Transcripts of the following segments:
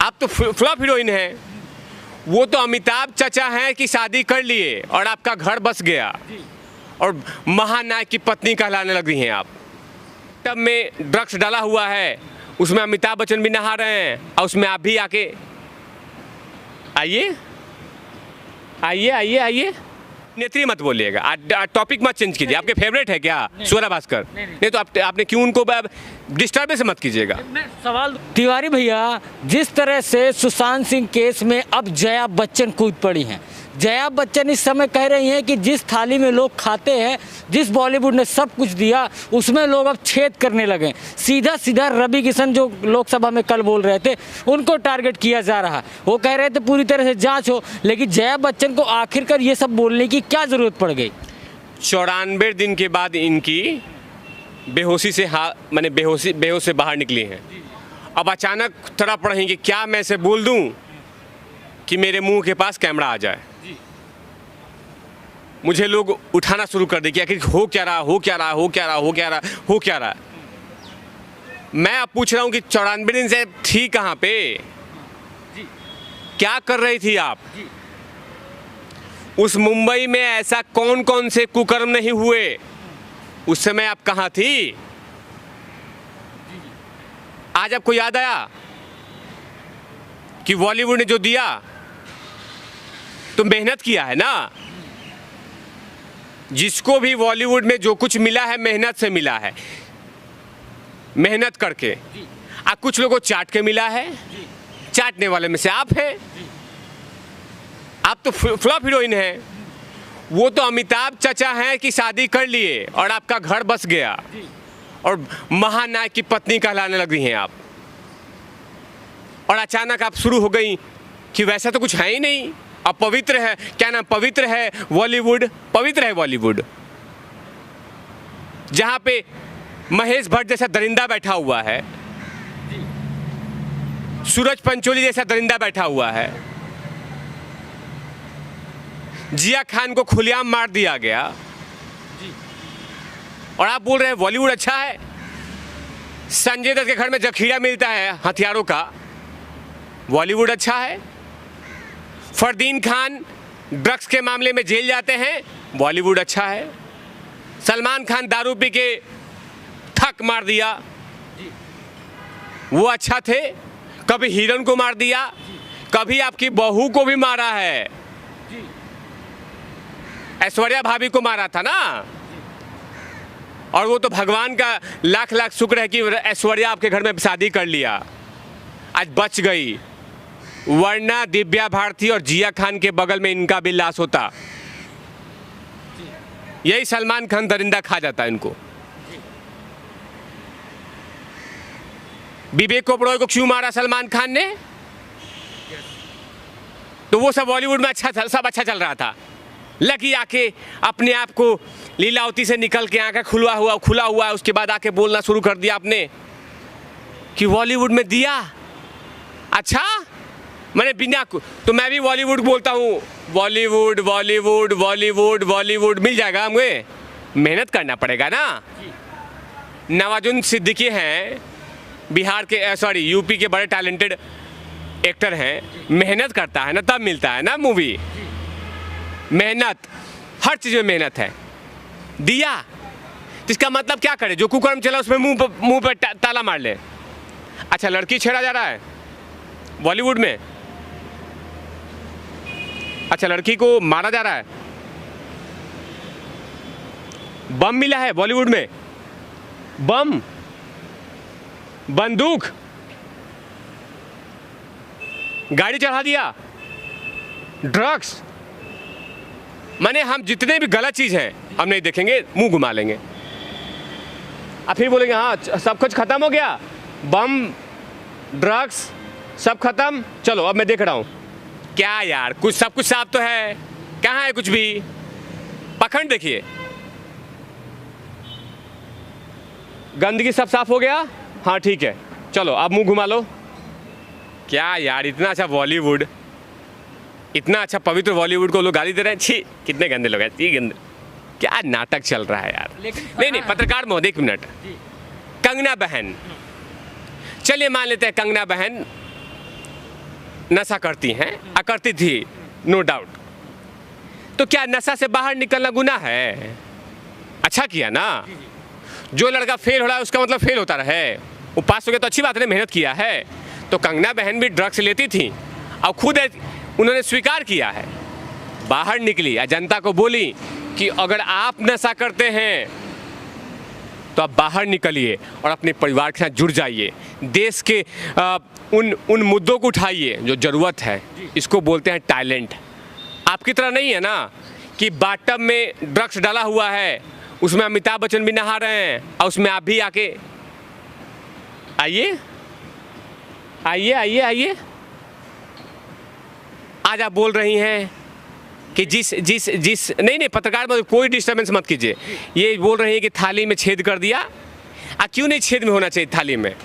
आप तो flop heroine हैं। वो तो अमिताभ चचा हैं कि शादी कर लिए और आपका घर बस गया और महानायक की पत्नी कहलाने लगी हैं आप। टब में ड्रग्स डाला हुआ है, उसमें अमिताभ बच्चन भी नहा रहे हैं और उसमें आप भी आके आइए आइए आइए आइए। नेत्री मत बोलिएगा, टॉपिक मत चेंज कीजिए। आपके फेवरेट है क्या स्वरा भास्कर? नहीं तो आपने क्यों उनको डिस्टर्बेंस मत कीजिएगा। सवाल तिवारी भैया, जिस तरह से सुशांत सिंह केस में अब जया बच्चन कूद पड़ी हैं, जया बच्चन इस समय कह रही हैं कि जिस थाली में लोग खाते हैं, जिस बॉलीवुड ने सब कुछ दिया उसमें लोग अब छेद करने लगे। सीधा सीधा रवि किशन जो लोकसभा में कल बोल रहे थे उनको टारगेट किया जा रहा। वो कह रहे थे पूरी तरह से जांच हो, लेकिन जया बच्चन को आखिरकार ये सब बोलने की क्या ज़रूरत पड़ गई? 94 दिन के बाद इनकी बेहोशी से मैंने बेहोश से बाहर निकली हैं। अब अचानक तड़प रही कि क्या मैं इसे बोल दूं कि मेरे मुंह के पास कैमरा आ जाए। मुझे लोग उठाना शुरू कर दे कि आखिर हो क्या रहा, हो क्या रहा, हो क्या रहा, हो क्या रहा, हो क्या रहा। मैं अब पूछ रहा हूं कि 94 दिन से थी कहां पे, क्या कर रही थी आप? उस मुंबई में ऐसा कौन कौन से कुकर्म नहीं हुए, उस समय आप कहां थी? आज आपको याद आया कि बॉलीवुड ने जो दिया तो मेहनत किया है ना। जिसको भी बॉलीवुड में जो कुछ मिला है मेहनत से मिला है, मेहनत करके। आप कुछ लोगों को चाट के मिला है, चाटने वाले में से आप हैं। आप तो फ्लॉप हीरोइन हैं। वो तो अमिताभ चचा हैं कि शादी कर लिए और आपका घर बस गया और महानायक की पत्नी कहलाने लगी हैं आप। और अचानक आप शुरू हो गई कि वैसा तो कुछ है ही नहीं, अब पवित्र है, क्या नाम, पवित्र है बॉलीवुड, पवित्र है बॉलीवुड। जहां पे महेश भट्ट जैसा दरिंदा बैठा हुआ है, सूरज पंचोली जैसा दरिंदा बैठा हुआ है, जिया खान को खुलेआम मार दिया गया और आप बोल रहे हैं बॉलीवुड अच्छा है। संजय दत्त के घर में जखीरा मिलता है हथियारों का, बॉलीवुड अच्छा है। फरदीन खान ड्रग्स के मामले में जेल जाते हैं, बॉलीवुड अच्छा है। सलमान खान दारू पी के ठक मार दिया, वो अच्छा थे। कभी हिरन को मार दिया, कभी आपकी बहू को भी मारा है, ऐश्वर्या भाभी को मारा था ना। और वो तो भगवान का लाख लाख शुक्र है कि ऐश्वर्या आपके घर में शादी कर लिया, आज बच गई, वरना दिव्या भारती और जिया खान के बगल में इनका भी लाश होता। यही सलमान खान दरिंदा खा जाता है इनको। विवेक ओबरॉय को क्यों मारा सलमान खान ने? तो वो सब बॉलीवुड में सब अच्छा चल रहा था। लकी आके अपने आप को लीलावती से निकल के आकर खुला हुआ है, उसके बाद आके बोलना शुरू कर दिया आपने कि बॉलीवुड में दिया अच्छा। मैंने बिना तो मैं भी बॉलीवुड बोलता हूँ, बॉलीवुड बॉलीवुड बॉलीवुड बॉलीवुड मिल जाएगा हमें, मेहनत करना पड़ेगा ना। नवाजुद्दीन सिद्दीकी हैं बिहार के, सॉरी यूपी के बड़े टैलेंटेड एक्टर हैं, मेहनत करता है ना तब मिलता है ना मूवी। मेहनत, हर चीज़ में मेहनत है। दिया तो इसका मतलब क्या करे, जो कुकर्म चला उसमें मुंह पे ताला मार ले। अच्छा, लड़की छेड़ा जा रहा है बॉलीवुड में, अच्छा लड़की को मारा जा रहा है, बम मिला है बॉलीवुड में, बम, बंदूक, गाड़ी चढ़ा दिया, ड्रग्स। माने हम जितने भी गलत चीज़ हैं हम नहीं देखेंगे, मुंह घुमा लेंगे। अब फिर बोलेंगे हाँ सब कुछ खत्म हो गया, बम ड्रग्स सब खत्म, चलो अब मैं देख रहा हूँ। क्या यार, कुछ सब कुछ साफ तो है, कहाँ है कुछ भी? पखंड देखिए, गंदगी सब साफ हो गया, हाँ ठीक है चलो अब मुंह घुमा लो। क्या यार, इतना अच्छा बॉलीवुड, इतना अच्छा पवित्र बॉलीवुड को लोग गाली दे रहे हैं। छी, कितने गंदे लोग हैं, ये गंदे, क्या नाटक चल रहा है यार। नहीं पत्रकार महोदय एक मिनट, कंगना बहन, चलिए मान लेते हैं कंगना बहन नशा करती हैं, करती थी, नो डाउट। तो क्या नशा से बाहर निकलना गुनाह है? अच्छा किया ना। जो लड़का फेल हो रहा है उसका मतलब फेल होता रहे, वो पास हो गया तो अच्छी बात है, मेहनत किया है। तो कंगना बहन भी ड्रग्स लेती थी और खुद उन्होंने स्वीकार किया है, बाहर निकली और जनता को बोली कि अगर आप नशा करते हैं तो आप बाहर निकलिए और अपने परिवार के साथ जुड़ जाइए, देश के उन मुद्दों को उठाइए जो ज़रूरत है। इसको बोलते हैं टैलेंट। आपकी तरह नहीं है ना कि बाथटब में ड्रग्स डाला हुआ है, उसमें अमिताभ बच्चन भी नहा रहे हैं और उसमें आप भी आके आइए आइए आइए आइए। आज आप बोल रही हैं कि जिस नहीं पत्रकार में कोई डिस्टर्बेंस मत कीजिए। ये बोल रही हैं कि थाली में छेद कर दिया। क्यों नहीं छेद में होना चाहिए? थाली में,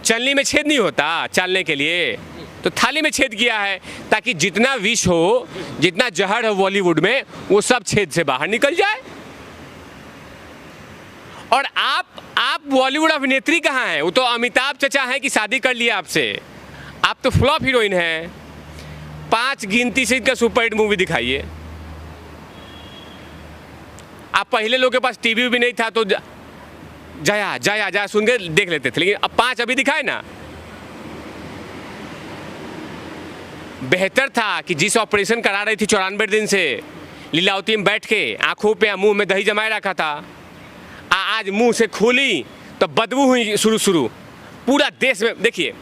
चलनी में छेद नहीं होता चलने के लिए, तो थाली में छेद किया है ताकि जितना विष हो, जितना जहर हो बॉलीवुड में, वो सब छेद से बाहर निकल जाए। और आप बॉलीवुड अभिनेत्री कहाँ हैं? वो तो अमिताभ चचा हैं कि शादी कर लिया आपसे। आप तो फ्लॉप हीरोइन हैं। 5 गिनती से इनका सुपरहिट मूवी दिखाइए। आप पहले लोगों के पास टीवी भी नहीं था तो जया जया जया सुन के देख लेते थे, लेकिन अब 5 अभी दिखाए ना। बेहतर था कि जिस ऑपरेशन करा रही थी 94 दिन से, लीलावती में बैठ के आंखों पे मुंह में दही जमाए रखा था, आज मुंह से खोली तो बदबू हुई शुरू पूरा देश में। देखिए,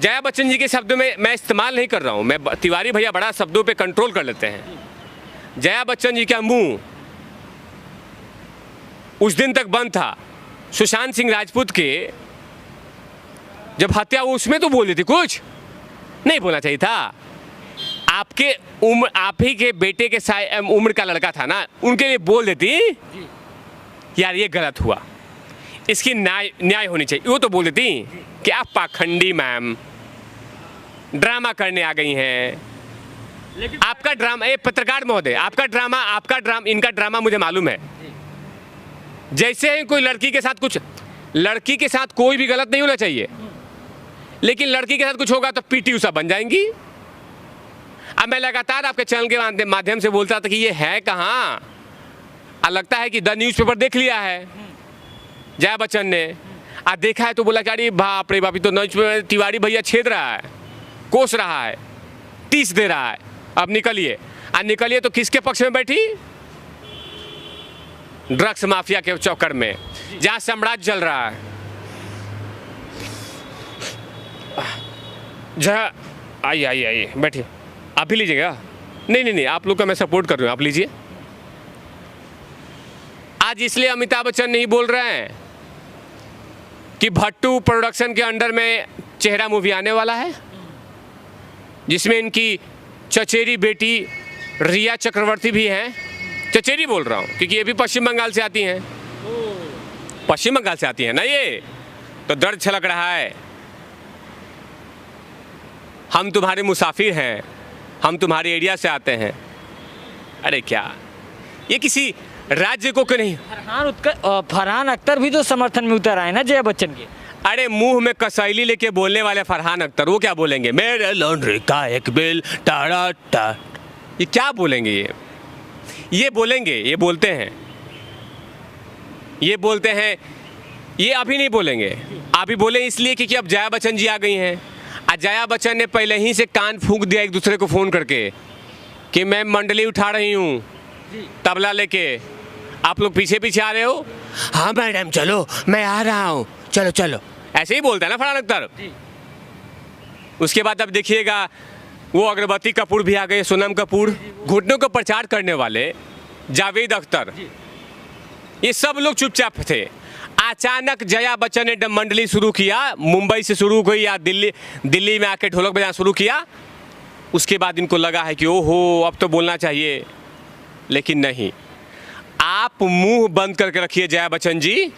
जया बच्चन जी के शब्दों में मैं इस्तेमाल नहीं कर रहा हूँ, मैं तिवारी भैया बड़ा शब्दों पे कंट्रोल कर लेते हैं। जया बच्चन जी का मुंह उस दिन तक बंद था सुशांत सिंह राजपूत के जब हत्या हुई, उसमें तो बोल रही थी, कुछ नहीं बोलना चाहिए था। आपके उम्र, आप ही के बेटे के उम्र का लड़का था ना, उनके लिए बोल देती यार ये गलत हुआ, इसकी न्याय होनी चाहिए, वो तो बोल देती कि आप पाखंडी मैम ड्रामा करने आ गई हैं। लेकिन आपका ड्रामा, ये पत्रकार महोदय, आपका ड्रामा इनका ड्रामा मुझे मालूम है। जैसे ही कोई लड़की के साथ कोई भी गलत नहीं होना चाहिए, लेकिन लड़की के साथ कुछ होगा तो पीटी उषा बन जाएंगी। अब मैं लगातार आपके चैनल के माध्यम से बोलता था कि ये है कहाँ। लगता है कि द न्यूज़पेपर देख लिया है जया बच्चन ने, देखा है तो बोला कि अरे बाप रे बाप, तो न्यूज़पेपर तिवारी भैया छेद रहा है, कोस रहा है, 30 दे रहा है, अब निकलिए। निकलिए तो किसके पक्ष में बैठी? ड्रग्स माफिया के चक्कर में, जहाँ साम्राज्य चल रहा है। जहाँ आइए बैठिए, आप भी लीजिएगा। नहीं, आप लोग का मैं सपोर्ट कर रही हूँ, आप लीजिए। आज इसलिए अमिताभ बच्चन नहीं बोल रहे हैं कि भट्टू प्रोडक्शन के अंडर में चेहरा मूवी आने वाला है, जिसमें इनकी चचेरी बेटी रिया चक्रवर्ती भी हैं। चचेरी बोल रहा हूँ क्योंकि ये भी पश्चिम बंगाल से आती हैं। पश्चिम बंगाल से आती है ना, ये तो दर्द छलक रहा है। हम तुम्हारे मुसाफिर हैं, हम तुम्हारे एरिया से आते हैं। अरे क्या ये किसी राज्य को क्यों नहीं? फरहान अख्तर भी तो समर्थन में उतर आए ना जया बच्चन के। अरे मुंह में कसैली लेके बोलने वाले फरहान अख्तर, वो क्या बोलेंगे? मेरे लॉन्ड्री का एक बिल टाड़ा टा, ये क्या बोलेंगे? ये बोलेंगे, ये बोलते हैं, ये अभी नहीं बोलेंगे। अभी बोले इसलिए क्योंकि अब जया बच्चन जी आ गई हैं। जया बच्चन ने पहले ही से कान फूंक दिया एक दूसरे को फ़ोन करके कि मैं मंडली उठा रही हूँ तबला लेके, आप लोग पीछे आ रहे हो? हाँ मैडम चलो, मैं आ रहा हूँ, चलो। ऐसे ही बोलता है ना फरहान अख्तर। उसके बाद अब देखिएगा वो अगरबत्ती कपूर भी आ गए, सोनम कपूर, घुटनों को प्रचार करने वाले जावेद अख्तर, ये सब लोग चुपचाप थे। अचानक जया बच्चन ने मंडली शुरू किया, मुंबई से शुरू हुई या दिल्ली में आके ढोलक बजाना शुरू किया। उसके बाद इनको लगा है कि ओहो अब तो बोलना चाहिए, लेकिन नहीं। आप मुंह बंद करके रखिए जया बच्चन जी,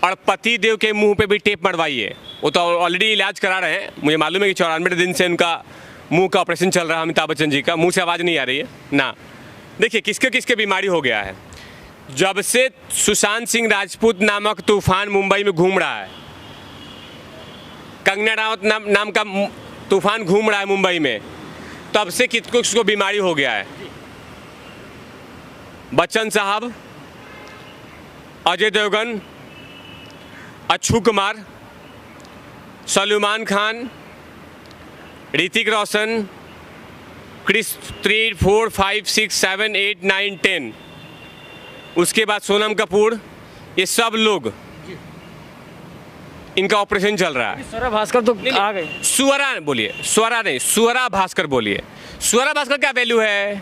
और पति देव के मुंह पे भी टेप मरवाइए। वो तो ऑलरेडी इलाज करा रहे हैं, मुझे मालूम है कि 94 दिन से उनका मुंह का ऑपरेशन चल रहा है। अमिताभ बच्चन जी का मुंह से आवाज़ नहीं आ रही है ना। देखिए किसके बीमारी हो गया है। जब से सुशांत सिंह राजपूत नामक तूफान मुंबई में घूम रहा है, कंगना राउत नाम का तूफान घूम रहा है मुंबई में, तब से किसको बीमारी हो गया है। बच्चन साहब, अजय देवगन, अक्षय कुमार, सलमान खान, ऋतिक रोशन, क्रिस 3, 4, 5, 6, 7, 8, 9, 10, उसके बाद सोनम कपूर, ये सब लोग इनका ऑपरेशन चल रहा है। स्वरा भास्कर तो आ गए। स्वरा बोलिए, स्वरा नहीं, स्वरा भास्कर बोलिए। स्वरा भास्कर क्या वैल्यू है?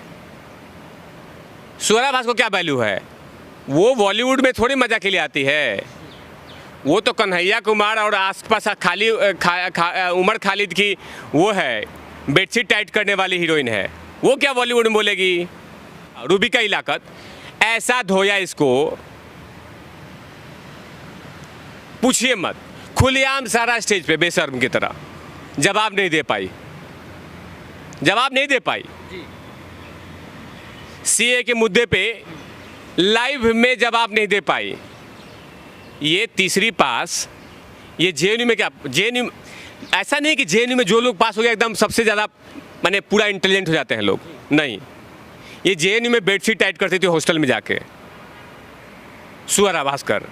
स्वरा भास्कर क्या वैल्यू है? वो बॉलीवुड में थोड़ी मजा के लिए आती है। वो तो कन्हैया कुमार और आसपास खाली उमर खालिद की वो है, बेडशीट टाइट करने वाली हीरोइन है। वो क्या बॉलीवुड में बोलेगी? रूबिका इलाकत, ऐसा धोया इसको, पूछिए मत। खुलेआम सारा स्टेज पे बेशर्म की तरह जवाब नहीं दे पाई, जवाब नहीं दे पाई। सीए के मुद्दे पे लाइव में जवाब नहीं दे पाई। ये तीसरी पास, ये जेएनयू में क्या, जेएनयू ऐसा नहीं कि जेएनयू में जो लोग पास हो गया एकदम सबसे ज़्यादा माने पूरा इंटेलिजेंट हो जाते हैं लोग, नहीं। ये जेएनयू में बेडशीट टाइट करती थी हॉस्टल में जाके, स्वरा भास्कर,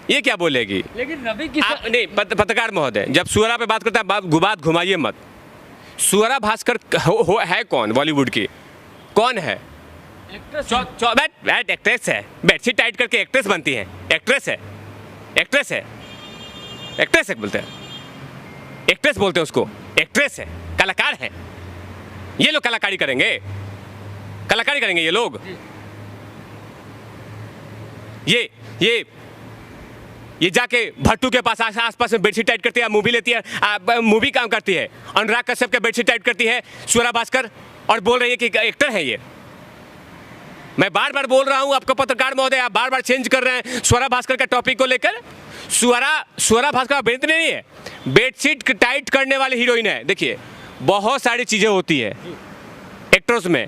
ये क्या बोलेगी? लेकिन रवि की नहीं, पत्रकार महोदय, जब स्वरा पे बात करता है बात घुमाइए मत। स्वरा भास्कर है कौन बॉलीवुड की? कौन है? एक्ट्रेस है, बेडशीट टाइट करके एक्ट्रेस बनती है, एक्ट्रेस है, एक्ट्रेस है, एक्ट्रेस है बोलते हैं, एक्ट्रेस बोलते हैं उसको, एक्ट्रेस है, कलाकार है। ये लोग कलाकारी करेंगे, कलाकारी करेंगे ये लोग। ये जाके भट्टू के पास आसपास में बेडशीट टाइट करती है, मूवी लेती है, मूवी काम करती है, अनुराग कश्यप के बेडशीट टाइट करती है स्वरा भास्कर, और बोल रही है कि एक्टर है ये। मैं बार बार बोल रहा हूं आपको पत्रकार महोदय, आप बार बार चेंज कर रहे हैं स्वरा भास्कर का टॉपिक को लेकर। स्वरा भास्कर अभिनेत्री नहीं है, बेडशीट टाइट करने वाली हीरोइन है। देखिए बहुत सारी चीजें होती है एक्टर्स में,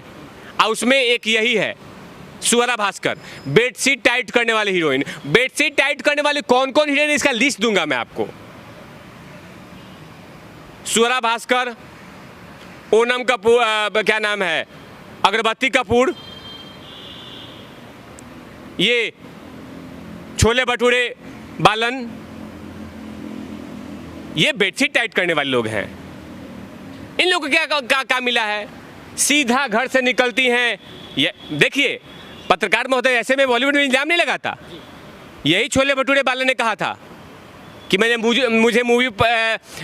और उसमें एक यही है स्वरा भास्कर, बेडशीट टाइट करने वाली हीरोइन। बेडशीट टाइट करने वाली कौन कौन हीरोइन, इसका लिस्ट दूंगा मैं आपको। स्वरा भास्कर, ओनम कपूर, क्या नाम है, अगरबत्ती कपूर, ये छोले भटूरे बालन, ये बेडशीट टाइट करने वाले लोग हैं। इन लोगों को क्या मिला है? सीधा घर से निकलती हैं। ये देखिए पत्रकार महोदय, ऐसे में बॉलीवुड में इल्जाम नहीं लगाता। यही छोले भटूरे बालन ने कहा था कि मुझे मूवी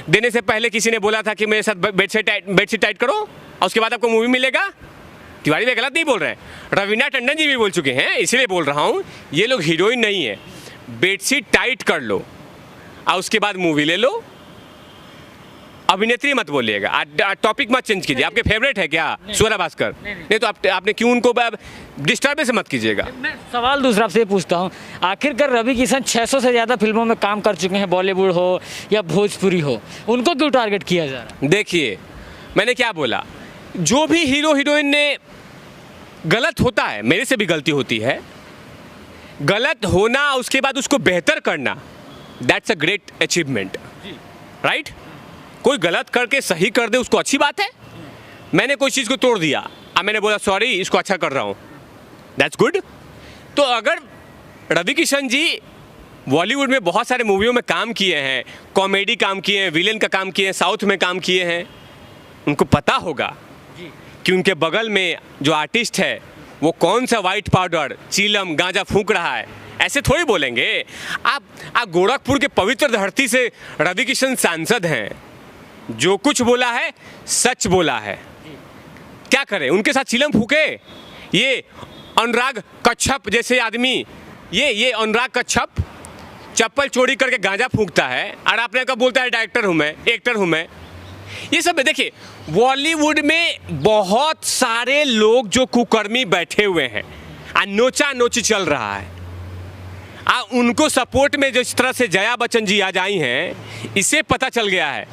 देने से पहले किसी ने बोला था कि मेरे साथ बेडशीट टाइट करो और उसके बाद आपको मूवी मिलेगा। तिवारी भी गलत नहीं बोल रहे हैं, रवीना टंडन जी भी बोल चुके हैं, इसलिए बोल रहा हूँ। ये लोग हीरोइन नहीं है, बेडशीट टाइट कर लो और उसके बाद मूवी ले लो। अभिनेत्री मत बोलिएगा, टॉपिक मत चेंज कीजिए। आपके फेवरेट है क्या स्वरा भास्कर? नहीं तो आपने क्यों उनको डिस्टर्ब से मत कीजिएगा। मैं सवाल दूसरा आपसे पूछता हूँ, आखिरकार रवि किशन 600 से ज़्यादा फिल्मों में काम कर चुके हैं, बॉलीवुड हो या भोजपुरी हो, उनको क्यों टारगेट किया जा रहा है? देखिए मैंने क्या बोला, जो भी हीरो हीरोइन ने गलत होता है, मेरे से भी गलती होती है, गलत होना उसके बाद उसको बेहतर करना, that's a great achievement, right? कोई गलत करके सही कर दे उसको अच्छी बात है। मैंने कोई चीज़ को तोड़ दिया, अब मैंने बोला सॉरी इसको अच्छा कर रहा हूँ, दैट्स गुड। तो अगर रवि किशन जी बॉलीवुड में बहुत सारे मूवियों में काम किए हैं, कॉमेडी काम किए हैं, विलेन का काम किए हैं, साउथ में काम किए हैं, उनको पता होगा कि उनके बगल में जो आर्टिस्ट है वो कौन सा वाइट पाउडर, चीलम, गांजा फूंक रहा है। ऐसे थोड़ी बोलेंगे। आप गोरखपुर के पवित्र धरती से रवि किशन सांसद हैं, जो कुछ बोला है सच बोला है। क्या करें, उनके साथ चिलम फूके? ये अनुराग कश्यप जैसे आदमी, ये अनुराग कश्यप चप्पल चोरी करके गांजा फूंकता है और आपने कब बोलता है डायरेक्टर हूं मैं, एक्टर हूं मैं। ये सब देखिए बॉलीवुड में बहुत सारे लोग जो कुकर्मी बैठे हुए हैं, नोचा नोची चल रहा है। उनको सपोर्ट में जिस तरह से जया बच्चन जी आज आई हैं, इससे पता चल गया है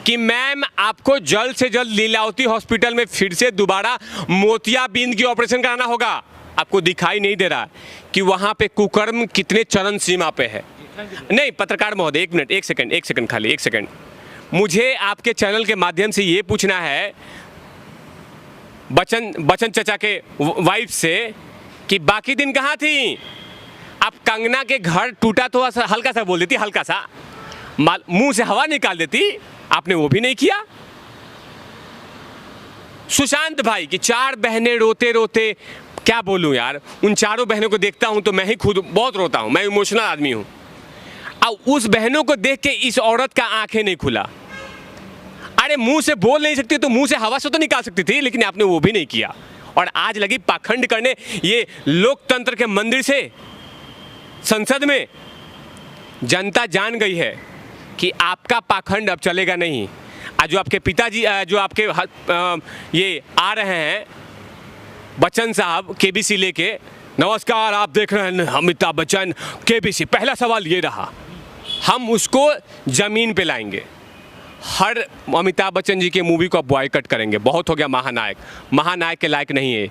कि मैम आपको जल्द से जल्द लीलावती हॉस्पिटल में फिर से दोबारा मोतियाबिंद की ऑपरेशन कराना होगा। आपको दिखाई नहीं दे रहा कि वहां पे कुकर्म कितने चरम सीमा पे है। नहीं पत्रकार महोदय, एक मिनट, एक सेकंड खाली, एक सेकंड। मुझे आपके चैनल के माध्यम से ये पूछना है बच्चन चचा के वाइफ से कि बाकी दिन कहाँ थी? अब कंगना के घर टूटा तो हल्का सा बोल देती, हल्का सा मुंह से हवा निकाल देती, आपने वो भी नहीं किया। सुशांत भाई की 4 बहनें रोते रोते, क्या बोलूं यार, उन चारों बहनों को देखता हूं तो मैं ही खुद बहुत रोता हूं, मैं इमोशनल आदमी हूं। अब उस बहनों को देख के इस औरत का आंखें नहीं खुला। अरे मुंह से बोल नहीं सकती तो मुंह से हवा से तो निकाल सकती थी, लेकिन आपने वो भी नहीं किया और आज लगी पाखंड करने। ये लोकतंत्र के मंदिर से संसद में जनता जान गई है कि आपका पाखंड अब चलेगा नहीं। आज जो आपके पिताजी जो आपके ये आ रहे हैं बच्चन साहब केबीसी लेके, नमस्कार आप देख रहे हैं अमिताभ बच्चन केबीसी, पहला सवाल ये रहा, हम उसको ज़मीन पे लाएंगे। हर अमिताभ बच्चन जी के मूवी को आप बॉयकट करेंगे। बहुत हो गया महानायक, महानायक के लायक नहीं है।